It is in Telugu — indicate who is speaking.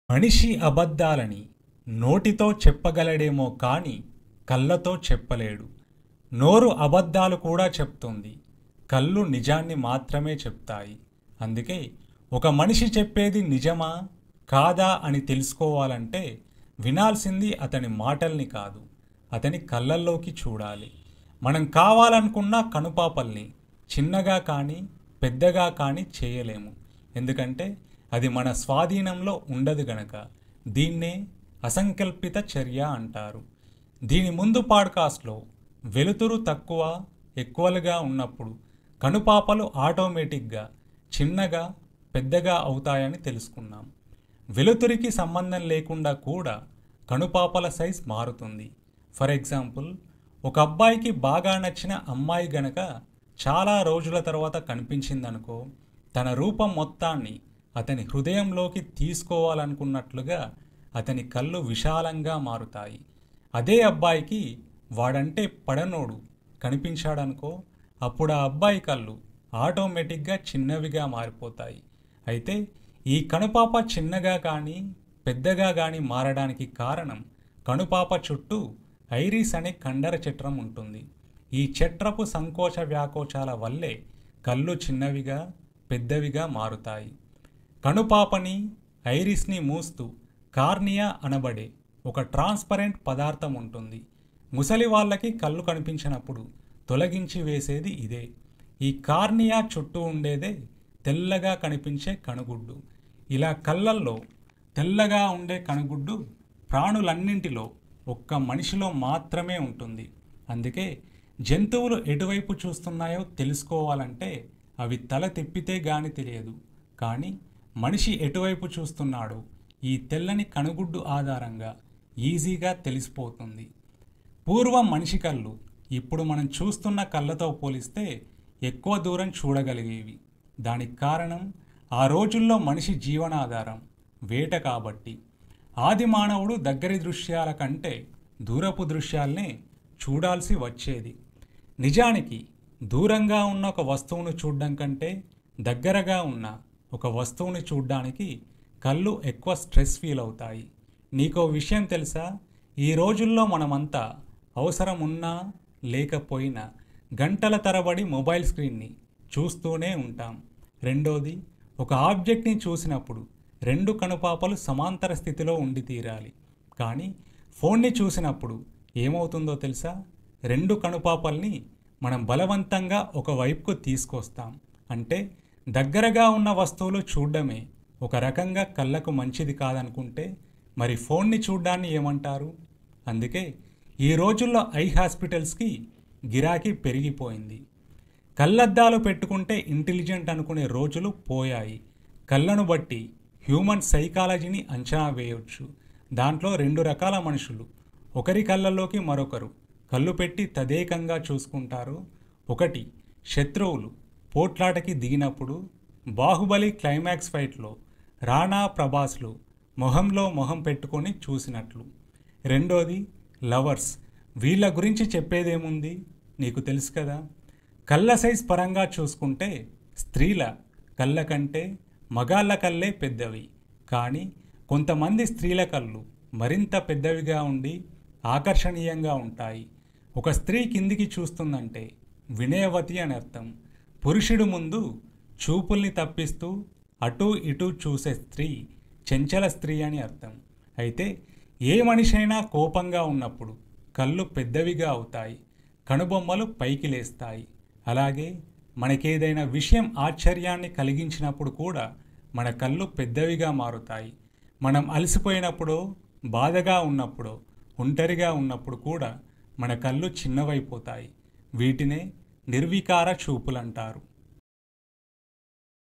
Speaker 1: మనిషి అబద్ధాలని నోటితో చెప్పగలడేమో కాని కళ్ళతో చెప్పలేడు. నోరు అబద్ధాలు కూడా చెప్తుంది, కళ్ళు నిజాన్ని మాత్రమే చెప్తాయి. అందుకే ఒక మనిషి చెప్పేది నిజమా కాదా అని తెలుసుకోవాలంటే వినాల్సింది అతని మాటల్ని కాదు, అతని కళ్ళల్లోకి చూడాలి. మనం కావాలనుకున్న కనుపాపల్ని చిన్నగా కానీ పెద్దగా కానీ చేయలేము, ఎందుకంటే అది మన స్వాధీనంలో ఉండదు గనక. దీన్నే అసంకల్పిత చర్య అంటారు. దీని ముందు పాడ్కాస్ట్లో వెలుతురు తక్కువ ఎక్కువలుగా ఉన్నప్పుడు కనుపాపలు ఆటోమేటిక్గా చిన్నగా పెద్దగా అవుతాయని తెలుసుకున్నాం. వెలుతురికి సంబంధం లేకుండా కూడా కనుపాపల సైజ్ మారుతుంది. ఫర్ ఎగ్జాంపుల్, ఒక అబ్బాయికి బాగా నచ్చిన అమ్మాయి గనక చాలా రోజుల తర్వాత కనిపించిందనుకో, తన రూపం మొత్తాన్ని అతని హృదయంలోకి తీసుకోవాలనుకున్నట్లుగా అతని కళ్ళు విశాలంగా మారుతాయి. అదే అబ్బాయికి వాడంటే పడనోడు కనిపించాడనుకో, అప్పుడు ఆ అబ్బాయి కళ్ళు ఆటోమేటిక్గా చిన్నవిగా మారిపోతాయి. అయితే ఈ కనుపాప చిన్నగా కానీ పెద్దగా కానీ మారడానికి కారణం కనుపాప చుట్టూ ఐరిస్ అనే కండర చట్రం ఉంటుంది. ఈ చట్రపు సంకోచ వ్యాకోచాల వల్లే కళ్ళు చిన్నవిగా పెద్దవిగా మారుతాయి. కనుపాపని ఐరిస్ని మూస్తూ కార్నియా అనబడే ఒక ట్రాన్స్పరెంట్ పదార్థం ఉంటుంది. ముసలి వాళ్ళకి కళ్ళు కనిపించినప్పుడు తొలగించి వేసేది ఇదే. ఈ కార్నియా చుట్టూ ఉండేదే తెల్లగా కనిపించే కనుగుడ్డు. ఇలా కళ్ళల్లో తెల్లగా ఉండే కనుగుడ్డు ప్రాణులన్నింటిలో ఒక్క మనిషిలో మాత్రమే ఉంటుంది. అందుకే జంతువులు ఎటువైపు చూస్తున్నాయో తెలుసుకోవాలంటే అవి తల తిప్పితే గాని తెలియదు, కానీ మనిషి ఎటువైపు చూస్తున్నాడో ఈ తెల్లని కనుగుడ్డు ఆధారంగా ఈజీగా తెలిసిపోతుంది. పూర్వం మనిషి కళ్ళు ఇప్పుడు మనం చూస్తున్న కళ్ళతో పోలిస్తే ఎక్కువ దూరం చూడగలిగేవి. దానికి కారణం ఆ రోజుల్లో మనిషి జీవనాధారం వేట కాబట్టి. ఆది మానవుడు దగ్గరి దృశ్యాల కంటే దూరపు దృశ్యాలనే చూడాల్సి వచ్చేది. నిజానికి దూరంగా ఉన్న ఒక వస్తువును చూడడం కంటే దగ్గరగా ఉన్న ఒక వస్తువుని చూడడానికి కళ్ళు ఎక్కువ స్ట్రెస్ ఫీల్ అవుతాయి. నీకో విషయం తెలుసా? ఈ రోజుల్లో మనమంతా అవసరం ఉన్నా లేకపోయినా గంటల తరబడి మొబైల్ స్క్రీన్ని చూస్తూనే ఉంటాం. రెండోది, ఒక ఆబ్జెక్ట్ని చూసినప్పుడు రెండు కనుపాపలు సమాంతర స్థితిలో ఉండి తీరాలి. కానీ ఫోన్ని చూసినప్పుడు ఏమవుతుందో తెలుసా? రెండు కనుపాపల్ని మనం బలవంతంగా ఒకవైపుకు తీసుకొస్తాం. అంటే దగ్గరగా ఉన్న వస్తువులు చూడడమే ఒక రకంగా కళ్ళకు మంచిది కాదనుకుంటే మరి ఫోన్ని చూడ్డాన్ని ఏమంటారు? అందుకే ఈ రోజుల్లో ఐ హాస్పిటల్స్కి గిరాకీ పెరిగిపోయింది. కళ్ళద్దాలు పెట్టుకుంటే ఇంటెలిజెంట్ అనుకునే రోజులు పోయాయి. కళ్ళను బట్టి హ్యూమన్ సైకాలజీని అంచనా వేయవచ్చు. దాంట్లో రెండు రకాల మనుషులు, ఒకరి కళ్ళల్లోకి మరొకరు కళ్ళు పెట్టి తదేకంగా చూసుకుంటారు. ఒకటి, శత్రువులు పోట్లాటకి దిగినప్పుడు బాహుబలి క్లైమాక్స్ ఫైట్లో రాణా ప్రభాస్లు మొహంలో మొహం పెట్టుకొని చూసినట్లు. రెండోది, లవర్స్. వీళ్ళ గురించి చెప్పేదేముంది, నీకు తెలుసు కదా. కళ్ళ సైజ్ పరంగా చూసుకుంటే స్త్రీల కళ్ళ కంటే మగాళ్ళ కళ్ళే పెద్దవి. కానీ కొంతమంది స్త్రీల కళ్ళు మరింత పెద్దవిగా ఉండి ఆకర్షణీయంగా ఉంటాయి. ఒక స్త్రీ కిందికి చూస్తుందంటే వినయవతి అని అర్థం. పురుషుడు ముందు చూపుల్ని తప్పిస్తూ అటూ ఇటూ చూసే స్త్రీ చెంచల స్త్రీ అని అర్థం. అయితే ఏ మనిషైనా కోపంగా ఉన్నప్పుడు కళ్ళు పెద్దవిగా అవుతాయి, కనుబొమ్మలు పైకి లేస్తాయి. అలాగే మనకేదైనా విషయం ఆశ్చర్యాన్ని కలిగించినప్పుడు కూడా మన కళ్ళు పెద్దవిగా మారుతాయి. మనం అలసిపోయినప్పుడో బాధగా ఉన్నప్పుడో ఒంటరిగా ఉన్నప్పుడు కూడా మన కళ్ళు చిన్నవైపోతాయి. వీటినే నిర్వికార చూపులంటారు.